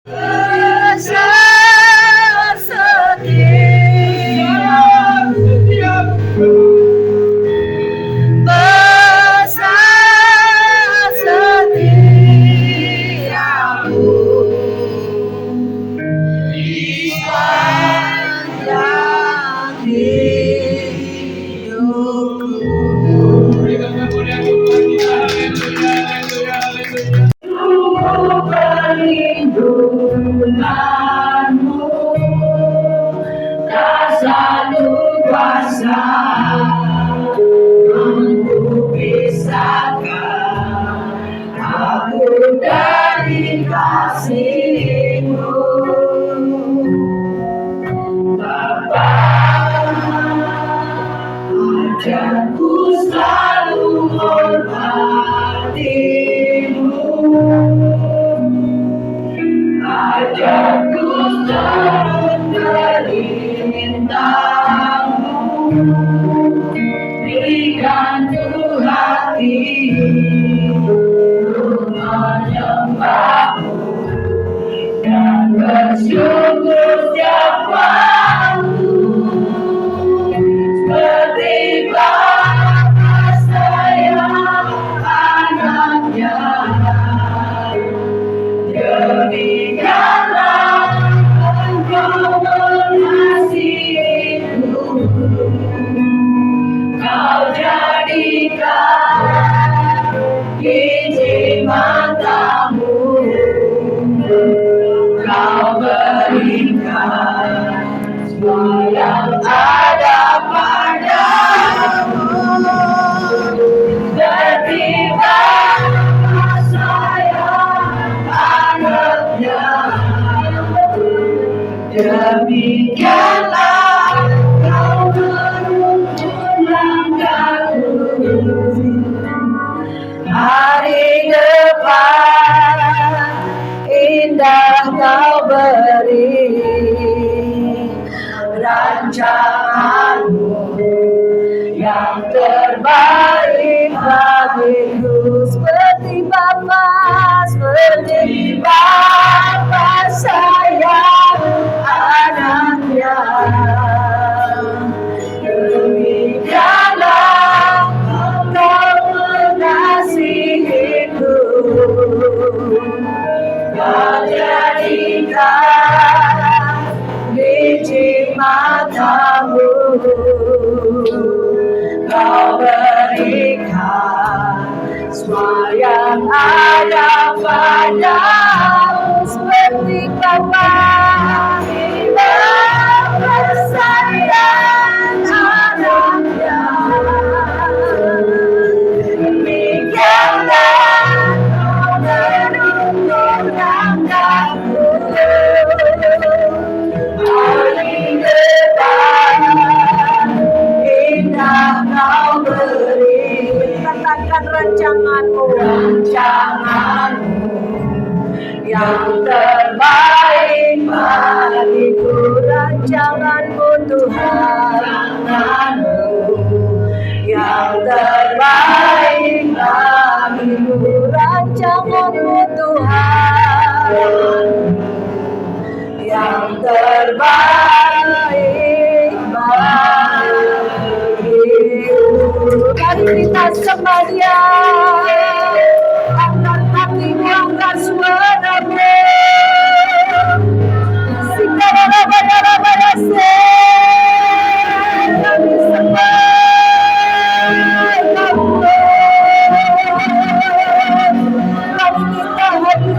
Besar setiamu, besar setiamu di sepanjang hidupku. Perlindunganmu tak satu kuasa untuk pisahkan aku dari kasih-Mu. Bapa, ajarku selalu hormati-Mu. Ajarku selalu perintah-Mu, berikan ku hati untuk menyembah-Mu dan bersyukur setiap waktu, seperti Bapa sayang anaknya. Demikianlah Engkau mengasihiku, Kau jadikan biji mata-Mu, Kau berikan semua yang ada padamu. Seperti demikianlah Kau menuntun langkahku, hari depan indah Kau beri, rancangan-Mu yang terbaik bagiku, seperti Bapa sayang anaknya. Demikianlah Kau mengasihiku, Kau jadikan biji mata-Mu, Kau berikan semua yang ada padamu, seperti Bapa sayang anaknya. Demikianlah Kau menuntun langkahku, hari depan indah Kau beri, katakan rancangan-Mu yang terbaik bagiku, rancangan-Mu Tuhan, rancangan-Mu yang terbaik bagiku, rancangan-Mu Tuhan yang terbaik bagiku. Mari kita sembah Dia, angkat hatimu, angkat suaramu. Sikarabaya-rabaya-se, kami sembah Kamu. Kami minta hadirat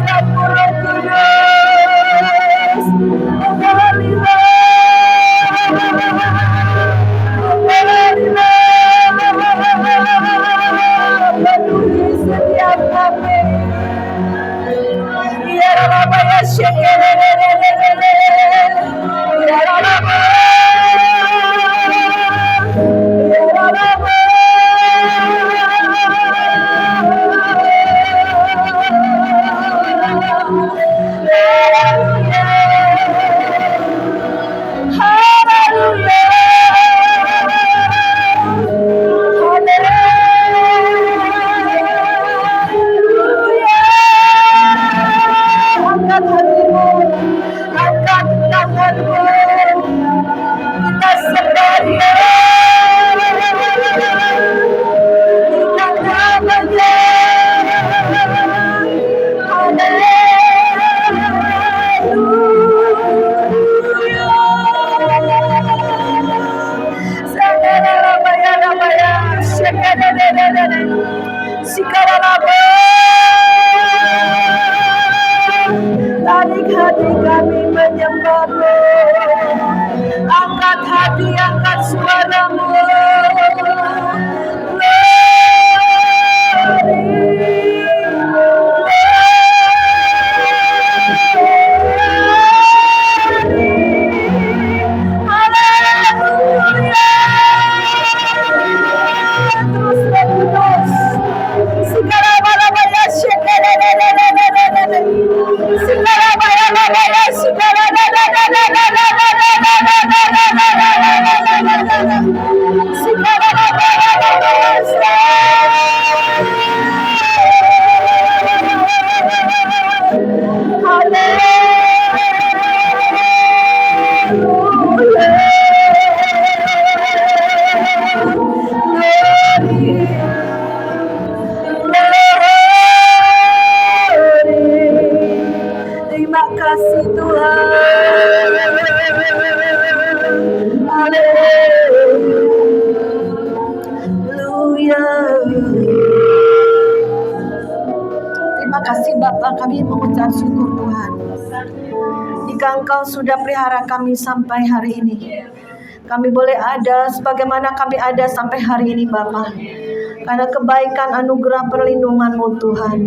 kasih Bapa, kami mengucap syukur Tuhan. Jika Engkau sudah pelihara kami sampai hari ini, kami boleh ada sebagaimana kami ada sampai hari ini Bapa, karena kebaikan anugerah perlindungan-Mu Tuhan.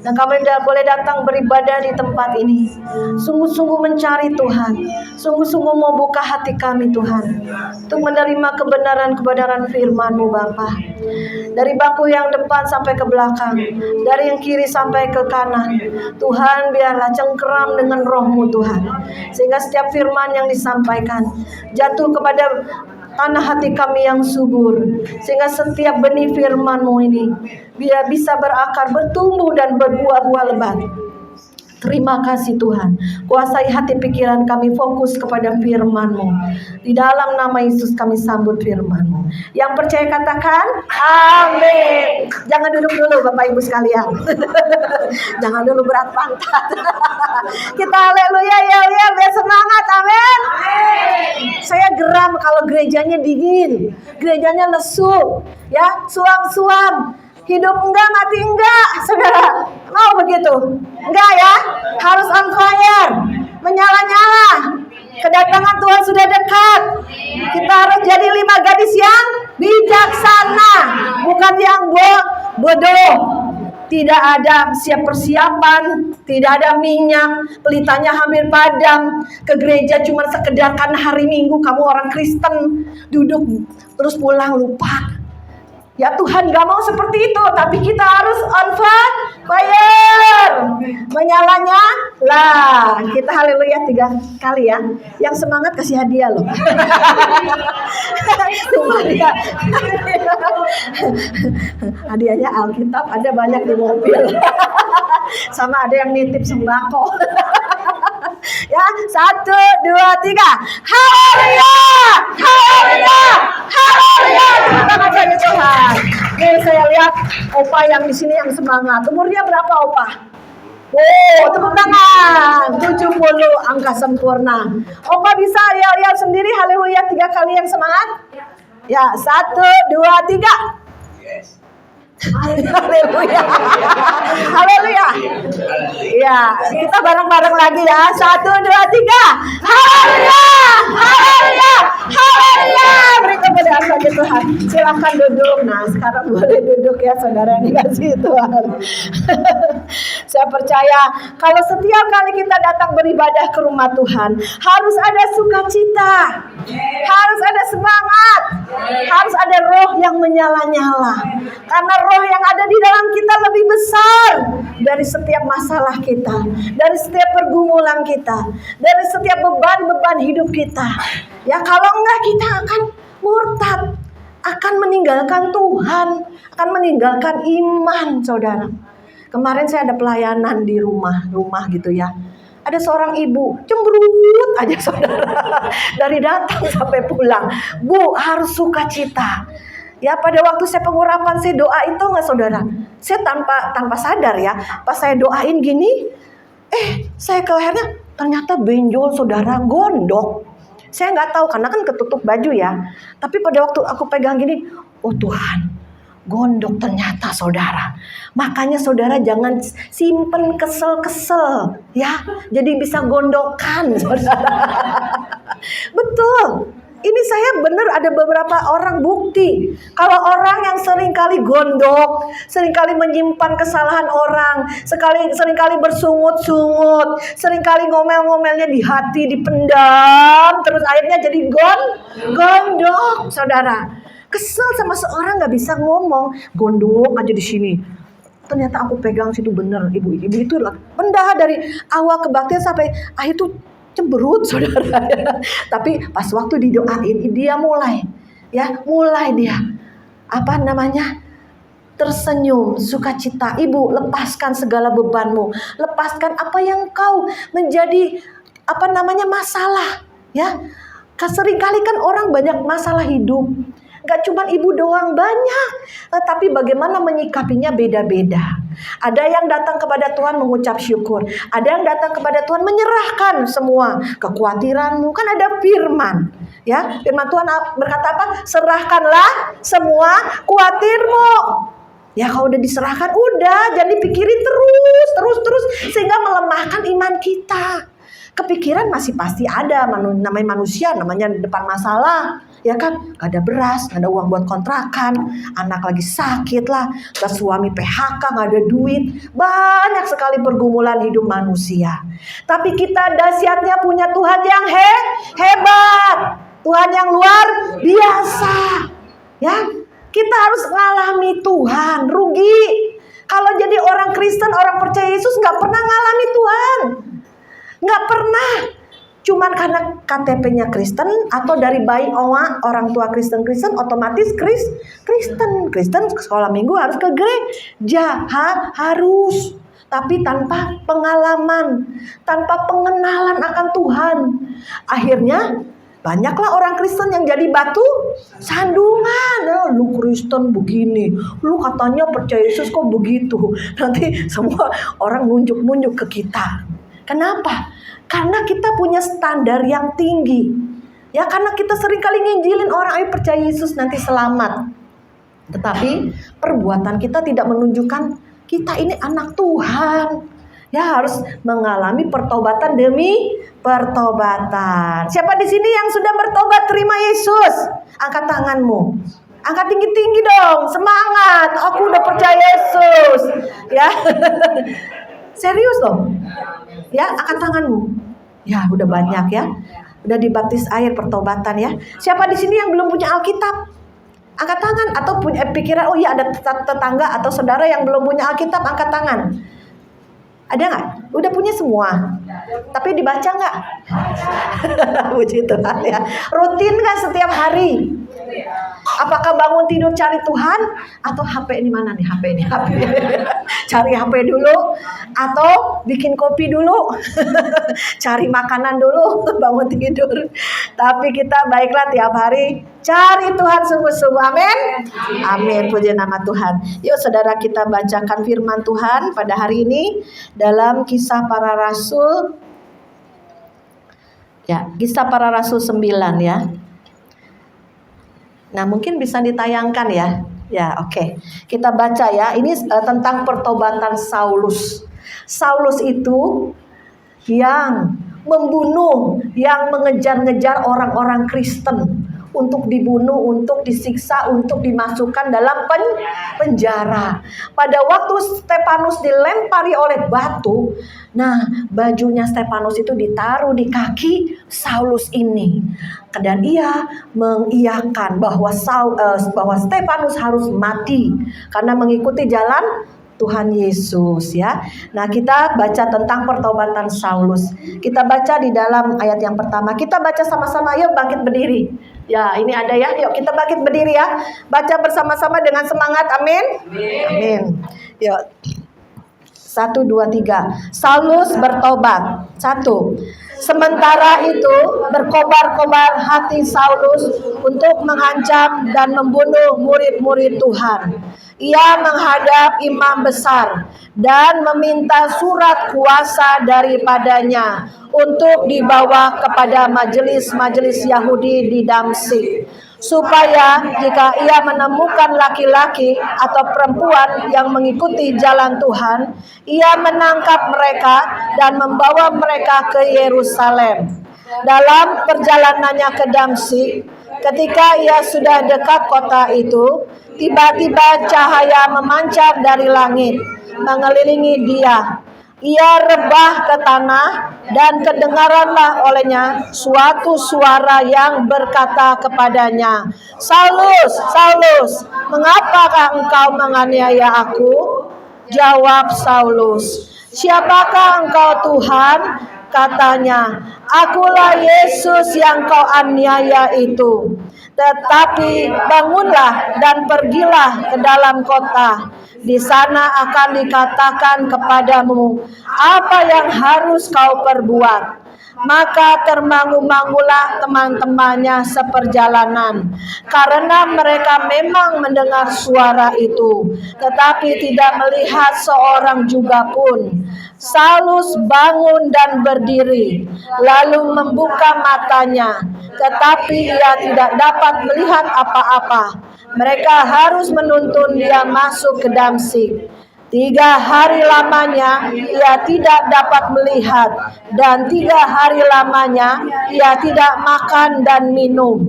Dan kami boleh datang beribadah di tempat ini, sungguh-sungguh mencari Tuhan, sungguh-sungguh mau buka hati kami Tuhan, untuk menerima kebenaran-kebenaran firman-Mu Bapa. Dari bangku yang depan sampai ke belakang, dari yang kiri sampai ke kanan, Tuhan biarlah cengkeram dengan roh-Mu Tuhan, sehingga setiap firman yang disampaikan jatuh kepada tanah hati kami yang subur, sehingga setiap benih firman-Mu ini biar bisa berakar, bertumbuh dan berbuah-buah lebat. Terima kasih Tuhan. Kuasai hati pikiran kami, fokus kepada firman-Mu. Di dalam nama Yesus kami sambut firman-Mu. Yang percaya katakan amin. Jangan duduk dulu Bapak Ibu sekalian. Jangan dulu berat pantat. Kita haleluya ya, biar semangat, amin. Saya geram kalau gerejanya dingin, gerejanya lesu, ya, suam-suam. Hidup enggak, mati enggak, saudara. Mau begitu? Enggak ya? Harus on fire, menyala-nyala. Kedatangan Tuhan sudah dekat. Kita harus jadi 5 gadis yang bijaksana, bukan yang bodoh. Tidak ada siap persiapan, tidak ada minyak, pelitanya hampir padam. Ke gereja cuma sekedar karena hari Minggu kamu orang Kristen, duduk terus pulang lupa. Ya Tuhan gak mau seperti itu, tapi kita harus on fire, menyalanya lah. Kita haleluya 3 kali ya. Yang semangat kasih hadiah loh. Hadiahnya Alkitab, ada banyak di mobil. Sama ada yang nitip sembako. Ya, 1, 2, 3. Haleluya, haleluya, haleluya. Terima kasih Tuhan. Nih saya lihat opa yang di sini yang semangat. Umurnya berapa opa? Oh, tepuk tangan. 70, angka sempurna. Opa bisa yel-yel sendiri haleluya 3 kali yang semangat? Ya, 1, 2, 3. Haleluya. Haleluya. Ya, kita bareng-bareng lagi ya. 1, 2, 3. Haleluya. Haleluya. Haleluya. Beri kemuliaan bagi Tuhan. Silakan duduk. Nah, sekarang boleh duduk ya saudara yang dikasih Tuhan. Saya percaya kalau setiap kali kita datang beribadah ke rumah Tuhan, harus ada sukacita, harus ada semangat, harus ada roh yang menyala-nyala. Karena roh yang ada di dalam kita lebih besar dari setiap masalah kita, dari setiap pergumulan kita, dari setiap beban-beban hidup kita. Ya kalau enggak kita akan murtad, akan meninggalkan Tuhan, akan meninggalkan iman, saudara. Kemarin saya ada pelayanan di rumah gitu ya. Ada seorang ibu cemberut aja saudara, dari datang sampai pulang. Bu, harus sukacita. Ya pada waktu saya pengurapan saya doa itu nggak saudara, saya tanpa sadar ya, pas saya doain gini, saya ke lehernya ternyata benjol saudara, gondok. Saya nggak tahu karena kan ketutup baju ya. Tapi pada waktu aku pegang gini, oh Tuhan, gondok ternyata saudara. Makanya saudara jangan simpen kesel-kesel ya, jadi bisa gondokan saudara. Betul. Ini saya benar ada beberapa orang bukti. Kalau orang yang seringkali gondok, seringkali menyimpan kesalahan orang, seringkali bersungut-sungut, seringkali ngomel-ngomelnya di hati, dipendam, terus akhirnya jadi gondok, saudara. Kesel sama seorang nggak bisa ngomong, gondok aja di sini. Ternyata aku pegang situ bener, ibu itu pendah dari awal kebaktian sampai akhir tuh cemberut saudara. Tapi pas waktu didoain dia mulai dia tersenyum, sukacita. Ibu, lepaskan segala bebanmu, lepaskan apa yang kau menjadi masalah ya. Seringkali kan orang banyak masalah hidup. Gak cuma ibu doang, banyak. Tapi bagaimana menyikapinya beda-beda. Ada yang datang kepada Tuhan mengucap syukur. Ada yang datang kepada Tuhan menyerahkan semua kekhawatiranmu. Kan ada firman. Ya, firman Tuhan berkata apa? Serahkanlah semua khawatirmu. Ya kalau udah diserahkan, udah jangan dipikirin terus. pikiran masih pasti ada, namanya manusia, namanya depan masalah, ya kan? Gak ada beras, gak ada uang buat kontrakan, anak lagi sakit lah, gak suami PHK, gak ada duit, banyak sekali pergumulan hidup manusia. Tapi kita dahsyatnya punya Tuhan yang hebat, Tuhan yang luar biasa, ya. Kita harus ngalami Tuhan, rugi. Kalau jadi orang Kristen, orang percaya Yesus gak pernah ngalami Tuhan. Gak pernah. Cuman karena KTP-nya Kristen atau dari bayi orang tua Kristen otomatis Kristen sekolah minggu harus ke gereja, harus. Tapi tanpa pengalaman, tanpa pengenalan akan Tuhan. Akhirnya banyaklah orang Kristen yang jadi batu sandungan. Lu Kristen begini, lu katanya percaya Yesus kok begitu. Nanti semua orang nunjuk-nunjuk ke kita. Kenapa? Karena kita punya standar yang tinggi. Ya, karena kita sering kali nginjilin orang, ayo percaya Yesus nanti selamat. Tetapi perbuatan kita tidak menunjukkan kita ini anak Tuhan. Ya, harus mengalami pertobatan demi pertobatan. Siapa di sini yang sudah bertobat terima Yesus? Angkat tanganmu. Angkat tinggi-tinggi dong. Semangat. Aku udah percaya Yesus. Ya. Serius dong. Ya, angkat tanganmu. Ya, udah banyak ya. Udah dibaptis air pertobatan ya. Siapa di sini yang belum punya Alkitab? Angkat tangan. Atau punya pikiran, oh iya ada tetangga atau saudara yang belum punya Alkitab, angkat tangan. Ada nggak? Udah punya semua. Tapi dibaca nggak? Puji Tuhan ya. Rutin nggak setiap hari? Apakah bangun tidur cari Tuhan? Atau HP ini mana nih? HP ini. Cari HP dulu. Atau bikin kopi dulu. Cari makanan dulu. Bangun tidur. Tapi kita baiklah tiap hari cari Tuhan sungguh-sungguh. Amin. Amin. Puji nama Tuhan. Yuk saudara, kita bacakan firman Tuhan pada hari ini dalam Kisah Para Rasul. Ya, Kisah Para Rasul 9 ya. Nah, mungkin bisa ditayangkan ya. Ya, oke. Kita baca ya. Ini tentang pertobatan Saulus. Saulus itu yang membunuh, yang mengejar-ngejar orang-orang Kristen untuk dibunuh, untuk disiksa, untuk dimasukkan dalam penjara. Pada waktu Stefanus dilempari oleh batu, nah bajunya Stefanus itu ditaruh di kaki Saulus ini. Dan ia mengiyakan bahwa Stefanus harus mati karena mengikuti jalan Tuhan Yesus ya. Nah, kita baca tentang pertobatan Saulus. Kita baca di dalam ayat yang pertama. Kita baca sama-sama, yuk bangkit berdiri. Ya, ini ada ya. Yuk kita bangkit berdiri ya. Baca bersama-sama dengan semangat. Amin. Amin. Yuk. 1, 2, 3. Saulus bertobat. 1. Sementara itu berkobar-kobar hati Saulus untuk mengancam dan membunuh murid-murid Tuhan. Ia menghadap imam besar dan meminta surat kuasa daripadanya untuk dibawa kepada majelis-majelis Yahudi di Damsyik, supaya jika ia menemukan laki-laki atau perempuan yang mengikuti jalan Tuhan, ia menangkap mereka dan membawa mereka ke Yerusalem. Dalam perjalanannya ke Damsyik, ketika ia sudah dekat kota itu, tiba-tiba cahaya memancar dari langit, mengelilingi dia. Ia rebah ke tanah dan kedengaranlah olehnya suatu suara yang berkata kepadanya, "Saulus, Saulus, mengapakah engkau menganiaya aku?" Jawab Saulus, "Siapakah engkau Tuhan?" Katanya, "Akulah Yesus yang kau aniaya itu. Tetapi bangunlah dan pergilah ke dalam kota. Di sana akan dikatakan kepadamu apa yang harus kau perbuat." Maka termangu-mangulah teman-temannya seperjalanan, karena mereka memang mendengar suara itu, tetapi tidak melihat seorang juga pun. Saulus bangun dan berdiri, lalu membuka matanya, tetapi ia tidak dapat melihat apa-apa. Mereka harus menuntun dia masuk ke Damsyik. 3 hari lamanya ia tidak dapat melihat, dan 3 hari lamanya ia tidak makan dan minum.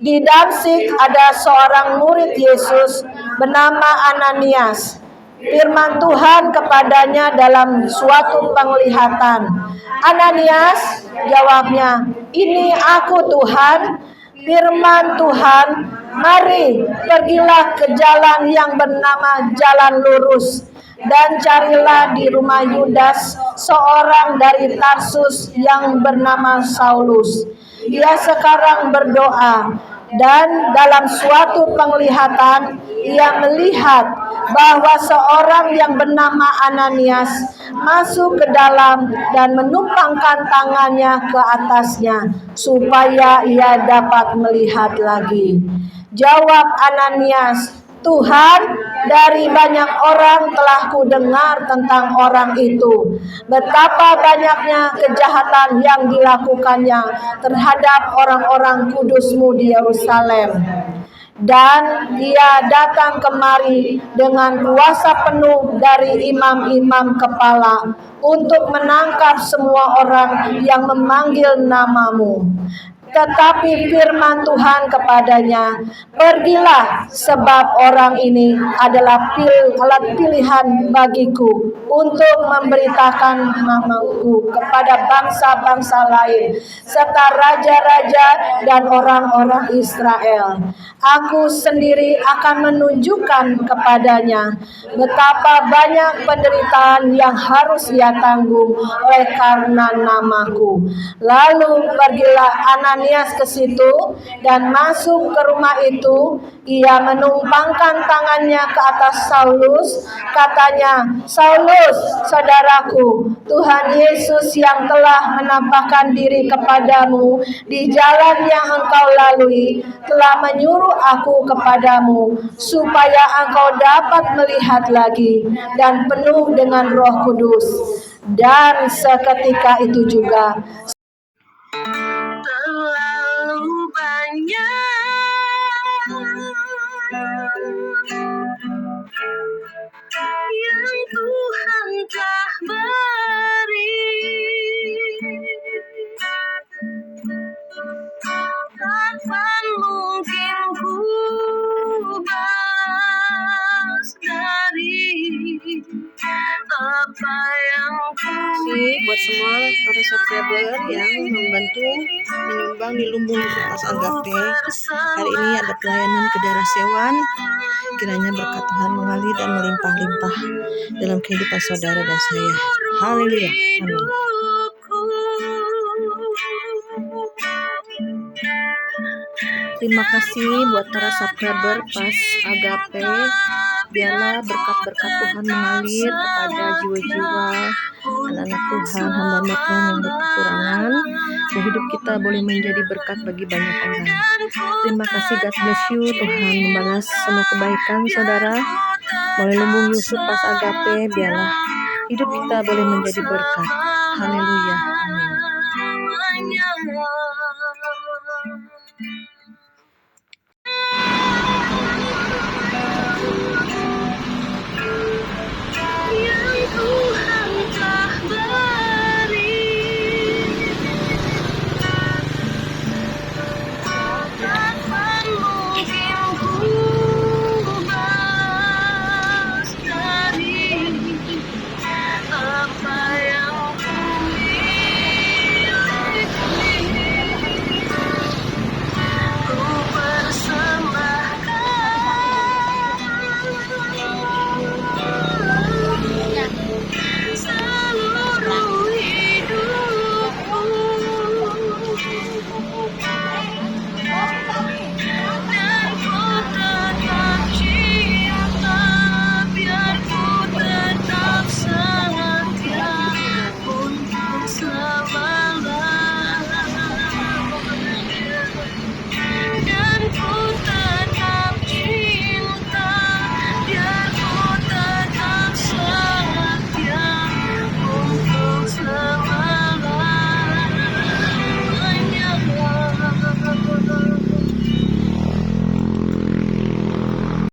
Di Damsyik ada seorang murid Yesus bernama Ananias. Firman Tuhan kepadanya dalam suatu penglihatan. Ananias, jawabnya, "Ini aku Tuhan." Firman Tuhan, "Mari, pergilah ke jalan yang bernama Jalan Lurus, dan carilah di rumah Yudas seorang dari Tarsus yang bernama Saulus. Ia sekarang berdoa, dan dalam suatu penglihatan ia melihat bahwa seorang yang bernama Ananias masuk ke dalam dan menumpangkan tangannya ke atasnya supaya ia dapat melihat lagi." Jawab Ananias, "Tuhan, dari banyak orang telah kudengar tentang orang itu, betapa banyaknya kejahatan yang dilakukannya terhadap orang-orang kudus-Mu di Yerusalem. Dan dia datang kemari dengan kuasa penuh dari imam-imam kepala untuk menangkap semua orang yang memanggil nama-Mu. Tetapi firman Tuhan kepadanya, "Pergilah, sebab orang ini adalah alat pilihan bagiku untuk memberitakan namaku kepada bangsa-bangsa lain, serta raja-raja dan orang-orang Israel. Aku sendiri akan menunjukkan kepadanya betapa banyak penderitaan yang harus ia tanggung oleh karena namaku." Lalu pergilah Ananias ke situ dan masuk ke rumah itu. Ia menumpangkan tangannya ke atas Saulus. Katanya, "Saulus, saudaraku, Tuhan Yesus yang telah menampakkan diri kepadamu di jalan yang engkau lalui telah menyuruh aku kepadamu supaya engkau dapat melihat lagi dan penuh dengan Roh Kudus." Dan seketika itu juga terlalu banyak yang Tuhan telah beri, kapan mungkin ku balas dari apa yang ku buat semua para subscriber yang membantu menyumbang di Lumbung Pas Agape. Hari ini ada pelayanan ke daerah Sewan. Kiranya berkat Tuhan mengalir dan melimpah-limpah dalam kehidupan saudara dan saya. Haleluya. Amin. Terima kasih buat para subscriber Pas Agape. Biarlah berkat-berkat Tuhan mengalir kepada jiwa-jiwa anak-anak Tuhan, hamba-hamba Tuhan yang berkekurangan. Dan hidup kita boleh menjadi berkat bagi banyak orang. Terima kasih, God bless you. Tuhan membalas semua kebaikan saudara. Melalui Lumbung Yusuf Pas Agape, biarlah hidup kita boleh menjadi berkat. Haleluya. Amin.